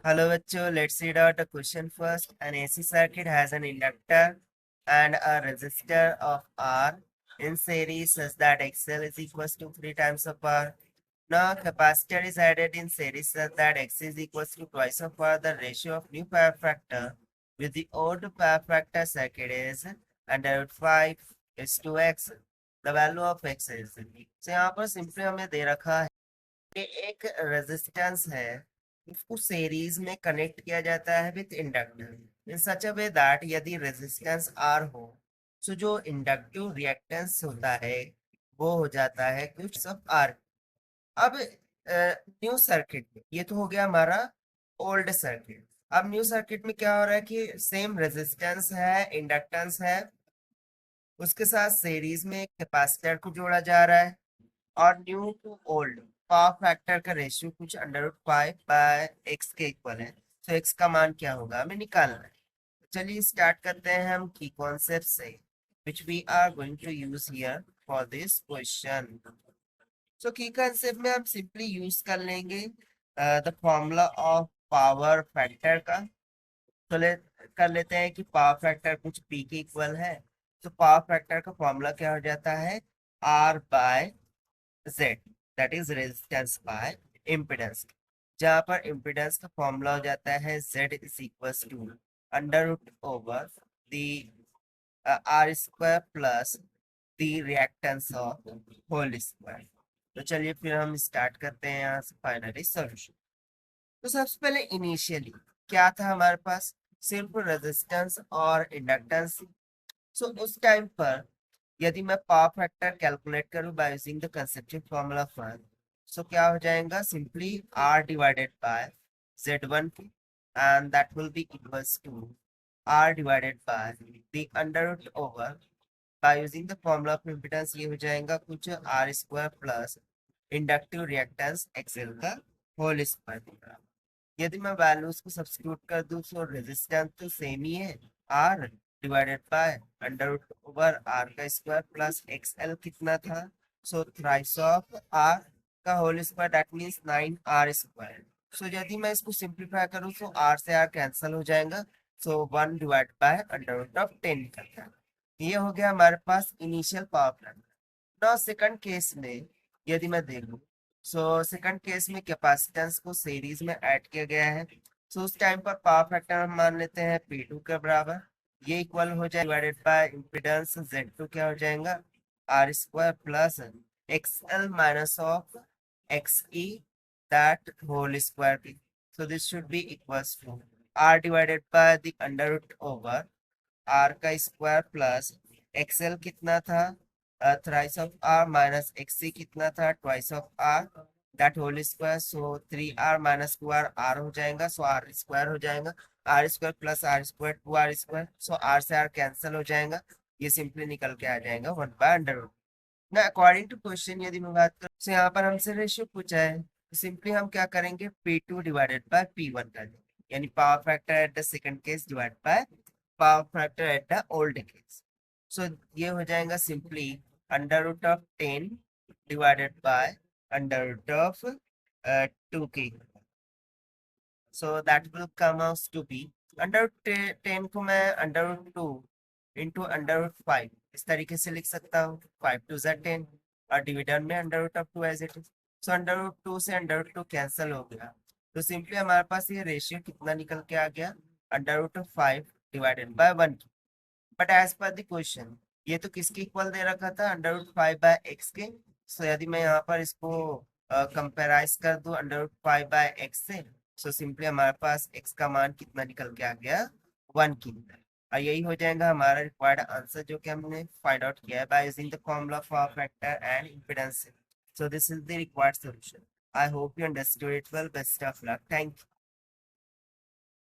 Hello, bachcho. Let's read out the question first. An AC circuit has an inductor and a resistor of R in series such that XL is equals to 3 times of R. Now, capacitor is added in series such that X is equals to twice of R. The ratio of new power factor with the old power factor circuit is under root 5 is to X. The value of X is. So, यहाँ पर simply हमें दे रखा है कि एक resistance है, उसको series में कनेक्ट किया जाता है with inductor in such a way that यदि रेजिस्टेंस आर हो तो जो इंडक्टिव रिएक्टेंस होता है वो हो जाता है कुछ सब आर। अब न्यू सर्किट में ये तो हो गया हमारा ओल्ड सर्किट। अब न्यू सर्किट में क्या हो रहा है कि सेम रेजिस्टेंस है, इंडक्टेंस है, उसके साथ सीरीज में कैपेसिटर को जोड़ा जा रहा है और new to old power factor का रेशियो कुछ अंडर रूट 5 बाय एक्स के इक्वल है। तो एक्स का मान क्या होगा हमें निकालना है। तो चलिए स्टार्ट करते हैं हम की कॉन्सेप्ट से which we are going to use here for this question. So की कॉन्सेप्ट में हम सिंपली यूज कर लेंगे the formula of power factor का। तो कर लेते हैं कि पावर फैक्टर कुछ पी के इक्वल है। तो पावर फैक्टर का फॉर्मूला क्या हो जाता है R by Z, that is resistance by impedance. जहां पर इम्पिडेंस का फॉर्मूला हो जाता है Z is equal to under root over the R square plus the reactance of whole square. तो चलिए फिर हम स्टार्ट करते हैं यहाँ से फाइनली सॉल्यूशन। तो सबसे पहले इनिशियली क्या था हमारे पास, सिर्फ रेजिस्टेंस और इंडक्टेंस। सो उस टाइम पर यदि मैं पावर फैक्टर कैलकुलेट करूं by using the conceptual formula for, so क्या हो जाएगा simply R divided by z1 and that will be equals to R divided by the under root over by using the formula of impedance ये हो जाएगा कुछ R square plus inductive reactance XL का whole square. यदि मैं values को substitute कर दूं तो रेजिस्टेंस तो सेम ही है, R divided by under root over R का स्क्वायर प्लस एक्सएल कितना था, सो थ्राइस ऑफ आर का whole square that means 9 R square. So यदि मैं इसको सिंपलीफाई करूं तो आर से आर कैंसिल हो जाएगा, so 1 divide by under root of 10 निकलता है। ये हो गया हमारे पास initial power plant. Now second case में यदि मैं देखूं, सो सेकंड केस में कैपेसिटेंस को सीरीज में ऐड किया गया है। सो उस टाइम पर पावर फैक्टर हम मान लेते हैं P2 के बराबर। ये इक्वल हो जाए डिवाइडेड बाय इम्पीडेंस Z2 क्या हो जाएगा R square plus XL minus of XE that whole square भी। So this should be equals to R divided by the under root over R का स्क्वायर प्लस एक्सएल कितना था thrice of R minus X कितना था twice of R that whole square. So 3r minus 2r R हो जाएगा, so R square हो जाएगा, R square plus R square 2r square, so R से are cancel हो जाएगा, ये सिंपली निकल के आ जाएगा 1 बाय अंडर रूट। ना अकॉर्डिंग टू क्वेश्चन यदि मैं बात करूं तो यहाँ पर हमसे रेशियो पूछा है, तो सिंपली हम क्या करेंगे P2 डिवाइडेड बाय P1 कर देंगे, यानी power factor at the second case divide by power factor at the old case. So ये हो जाएगा simply under root of 10 divided by under root of 2 के। So that will come out to be under 10 को मैं under root 2 into under root 5 इस तरीके से लिख सकता हूँ, 5 टू ज़ 10 और डिविडर में under root of 2 as it is. So under root 2 से अंडर रूट 2 कैंसिल हो गया, तो सिंपली हमारे पास ये रेशियो कितना निकल के आ गया under root of 5 divided by 1। But as per the question ये तो किसके इक्वल दे रखा था अंडर रूट 5 बाय एक्स के। सो यदि मैं यहाँ पर इसको कंपेराइज कर दूं अंडर रूट 5 बाय एक्स से, सो सिंपली हमारे पास एक्स का मान कितना निकल के आ गया 1 की। और यही हो जाएगा हमारा रिक्वायर्ड आंसर जो कि हमने फाइंड आउट किया है bye using the formula for factor and impedance. So this is the required solution. I hope you understood it well. Best of luck. Thank you.